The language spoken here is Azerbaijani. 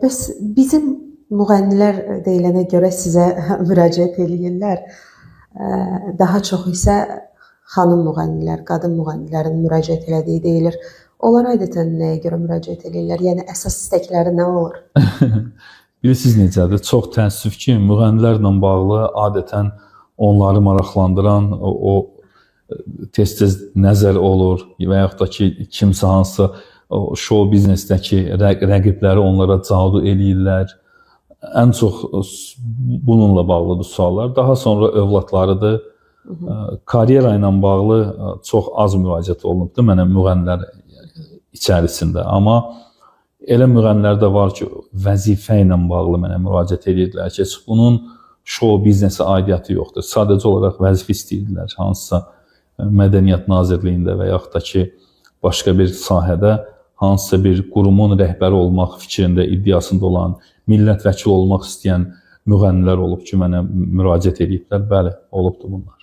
Bəs bizim müğənnilər deyilənə görə sizə müraciət eləyirlər. Daha çox isə xanım müğənnilər, qadın müğənnilərin müraciət elədiyi deyilir. Onlar adətən nəyə görə müraciət eləyirlər? Yəni əsas istəkləri nə olur? Bilirsiniz necədir? Çox təəssüf ki, müğənnilərlə bağlı adətən onları maraqlandıran o tez-tez nəzər olur və yaxud da ki, kimsə hansısa show biznesdəki rəqibləri onlara cadu eləyirlər. Ən çox bununla bağlıdır suallar. Daha sonra övladlarıdır. Karyera ilə bağlı çox az müraciət olunubdur mənə müğənnilər içərisində. Amma elə müğənnilər də var ki, vəzifə ilə bağlı mənə müraciət edirlər ki, bunun show biznesə aidiyyatı yoxdur. Sadəcə olaraq vəzifə istəyirlər hansısa Mədəniyyət Nazirliyində və yaxud da ki, başqa bir sahədə hansısa bir qurumun rəhbəri olmaq fikrində, iddiasında olan, millət vəkili olmaq istəyən müğənnilər olub ki, mənə müraciət ediblər. Bəli, olubdur bunlar.